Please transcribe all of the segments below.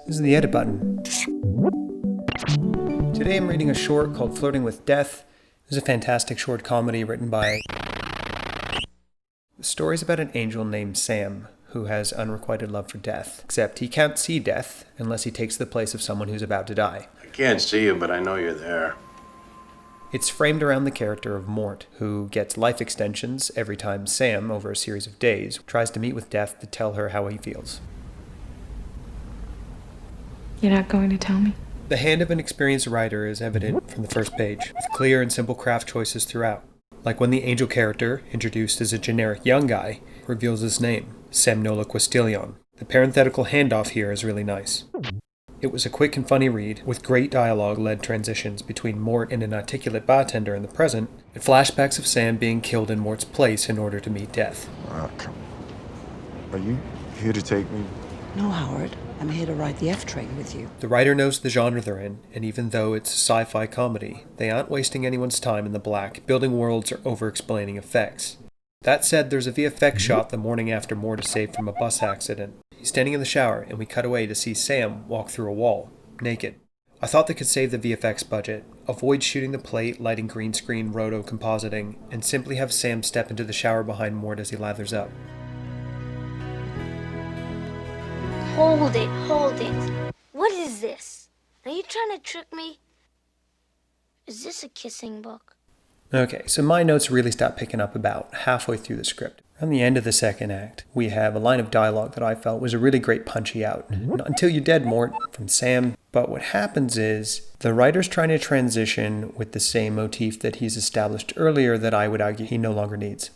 This is the Edit Button. Today I'm reading a short called Flirting with Death. This is a fantastic short comedy written by... The story's about an angel named Sam, who has unrequited love for death. Except he can't see death unless he takes the place of someone who's about to die. I can't see you, but I know you're there. It's framed around the character of Mort, who gets life extensions every time Sam, over a series of days, tries to meet with death to tell her how he feels. You're not going to tell me? The hand of an experienced writer is evident from the first page, with clear and simple craft choices throughout. Like when the angel character, introduced as a generic young guy, reveals his name, Semnola Quistilion. The parenthetical handoff here is really nice. It was a quick and funny read, with great dialogue-led transitions between Mort and an articulate bartender in the present, and flashbacks of Sam being killed in Mort's place in order to meet death. Are you here to take me? No, Howard. I'm here to ride the F train with you. The writer knows the genre they're in, and even though it's a sci-fi comedy, they aren't wasting anyone's time in the black, building worlds or over-explaining effects. That said, there's a VFX shot the morning after Mort is saved from a bus accident. He's standing in the shower, and we cut away to see Sam walk through a wall, naked. I thought they could save the VFX budget, avoid shooting the plate, lighting green screen, roto-compositing, and simply have Sam step into the shower behind Mort as he lathers up. Hold it. What is this? Are you trying to trick me? Is this a kissing book? Okay, so my notes really start picking up about halfway through the script. On the end of the second act, we have a line of dialogue that I felt was a really great punchy out. Not until you're dead, Mort, from Sam. But what happens is, the writer's trying to transition with the same motif that he's established earlier that I would argue he no longer needs.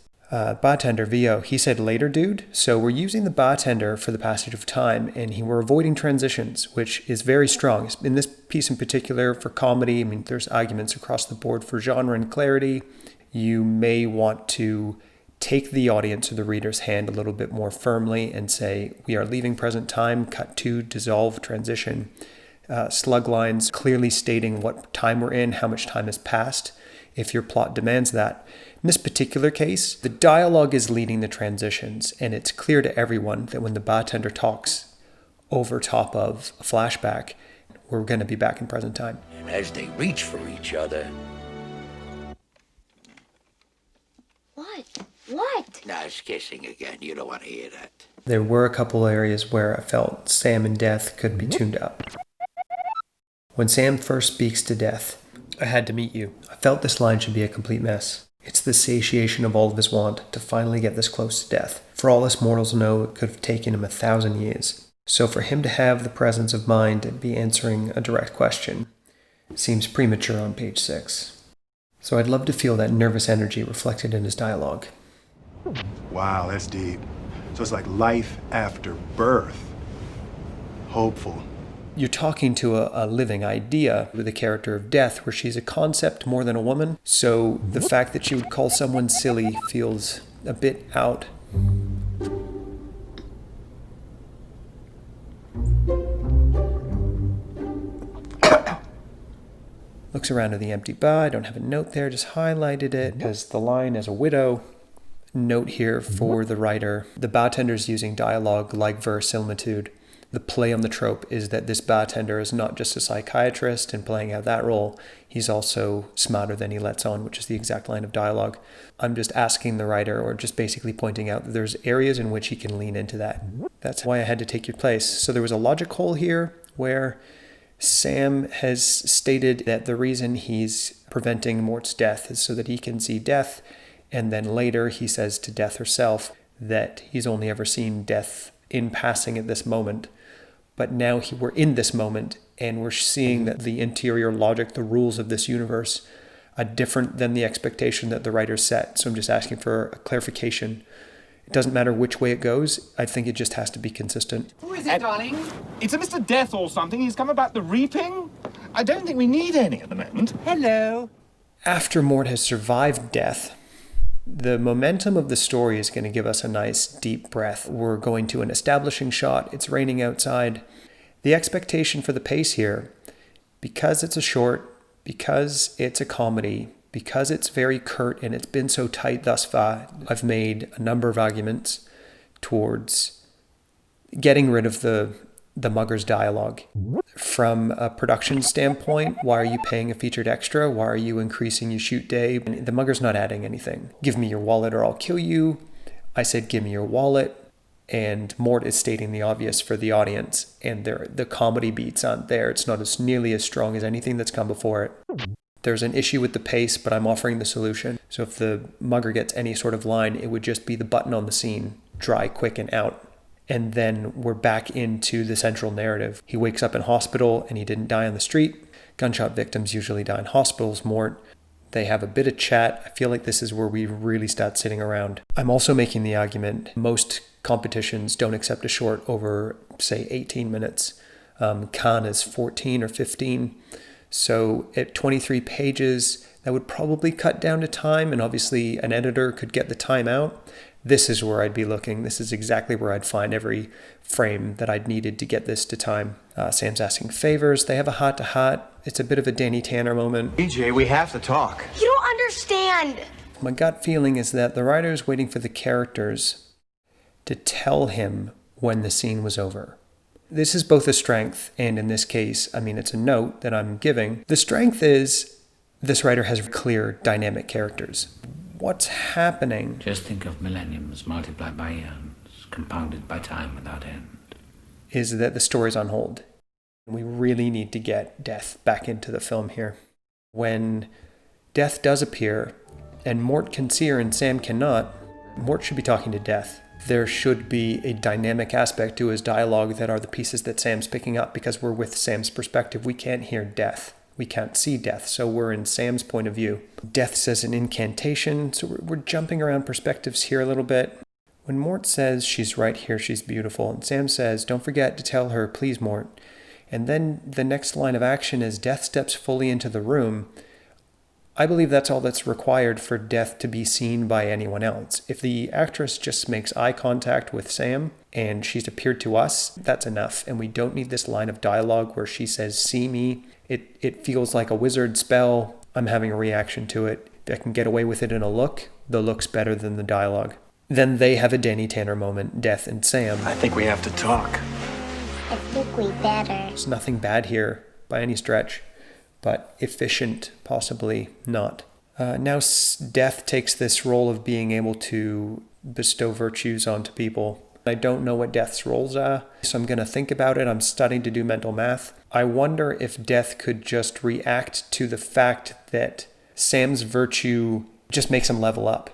Bartender, VO, he said later, dude. So we're using the bartender for the passage of time, and we're avoiding transitions, which is very strong. In this piece in particular, for comedy, I mean, there's arguments across the board for genre and clarity. You may want to take the audience or the reader's hand a little bit more firmly and say, we are leaving present time, cut to, dissolve, transition. Slug lines clearly stating what time we're in, how much time has passed, if your plot demands that. In this particular case, the dialogue is leading the transitions, and it's clear to everyone that when the bartender talks over top of a flashback, we're going to be back in present time. And as they reach for each other... What? Now it's kissing again. You don't want to hear that. There were a couple areas where I felt Sam and Death could be tuned up. When Sam first speaks to Death, I had to meet you. I felt this line should be a complete mess. It's the satiation of all of his want to finally get this close to death. For all us mortals know, it could have taken him 1,000 years. So for him to have the presence of mind and be answering a direct question seems premature on page 6. So I'd love to feel that nervous energy reflected in his dialogue. Wow, that's deep. So it's like life after birth. Hopeful. You're talking to a living idea with the character of Death, where she's a concept more than a woman. So the fact that she would call someone silly feels a bit out. Looks around at the empty bar. I don't have a note there, just highlighted it because the line as a widow. Note here for the writer. The bartender's using dialogue like verisimilitude. The play on the trope is that this bartender is not just a psychiatrist and playing out that role, he's also smarter than he lets on, which is the exact line of dialogue. I'm just asking the writer, or just basically pointing out that there's areas in which he can lean into that. That's why I had to take your place. So there was a logic hole here where Sam has stated that the reason he's preventing Mort's death is so that he can see death, and then later he says to Death herself that he's only ever seen death in passing at this moment. But now we're in this moment, and we're seeing that the interior logic, the rules of this universe, are different than the expectation that the writer set. So I'm just asking for a clarification. It doesn't matter which way it goes. I think it just has to be consistent. Who is it, darling? It's a Mr. Death or something. He's come about the reaping. I don't think we need any at the moment. Hello. After Mort has survived death, the momentum of the story is going to give us a nice deep breath. We're going to an establishing shot. It's raining outside. The expectation for the pace here, because it's a short, because it's a comedy, because it's very curt and it's been so tight thus far, I've made a number of arguments towards getting rid of the the mugger's dialogue. From a production standpoint, why are you paying a featured extra? Why are you increasing your shoot day? The mugger's not adding anything. Give me your wallet or I'll kill you. I said, give me your wallet. And Mort is stating the obvious for the audience. And the comedy beats aren't there. It's not as nearly as strong as anything that's come before it. There's an issue with the pace, but I'm offering the solution. So if the mugger gets any sort of line, it would just be the button on the scene. Dry, quick, and out. And then we're back into the central narrative. He wakes up in hospital and he didn't die on the street. Gunshot victims usually die in hospitals. Mort, they have a bit of chat. I feel like this is where we really start sitting around. I'm also making the argument most competitions don't accept a short over, say, 18 minutes. Cannes is 14 or 15. So at 23 pages, that would probably cut down to time, and obviously an editor could get the time out. This is where I'd be looking. This is exactly where I'd find every frame that I'd needed to get this to time. Sam's asking favors. They have a heart-to-heart. It's a bit of a Danny Tanner moment. EJ, we have to talk. You don't understand. My gut feeling is that the writer is waiting for the characters to tell him when the scene was over. This is both a strength, and in this case, I mean, it's a note that I'm giving. The strength is this writer has clear, dynamic characters. What's happening? Just think of millenniums multiplied by eons, compounded by time without end. Is that the story's on hold. We really need to get Death back into the film here. When Death does appear, and Mort can see her and Sam cannot, Mort should be talking to Death. There should be a dynamic aspect to his dialogue that are the pieces that Sam's picking up, because we're with Sam's perspective. We can't hear Death. We can't see Death, so we're in Sam's point of view. Death says an incantation, so we're jumping around perspectives here a little bit. When Mort says she's right here, she's beautiful, and Sam says, don't forget to tell her, please, Mort. And then the next line of action is Death steps fully into the room. I believe that's all that's required for Death to be seen by anyone else. If the actress just makes eye contact with Sam and she's appeared to us, that's enough. And we don't need this line of dialogue where she says, see me. It feels like a wizard spell. I'm having a reaction to it. If I can get away with it in a look, the look's better than the dialogue. Then they have a Danny Tanner moment, Death and Sam. I think we have to talk. I think we better. There's nothing bad here by any stretch, but efficient, possibly not. Now Death takes this role of being able to bestow virtues onto people. I don't know what Death's roles are, so I'm going to think about it. I'm studying to do mental math. I wonder if Death could just react to the fact that Sam's virtue just makes him level up.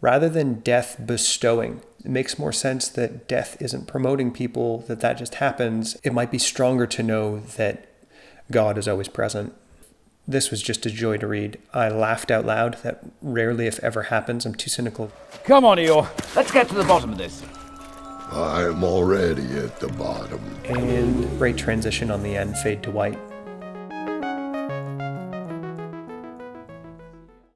Rather than Death bestowing, it makes more sense that Death isn't promoting people, that just happens. It might be stronger to know that God is always present. This was just a joy to read. I laughed out loud. That rarely, if ever, happens. I'm too cynical. Come on, Eeyore. Let's get to the bottom of this. I'm already at the bottom. And great transition on the end, fade to white.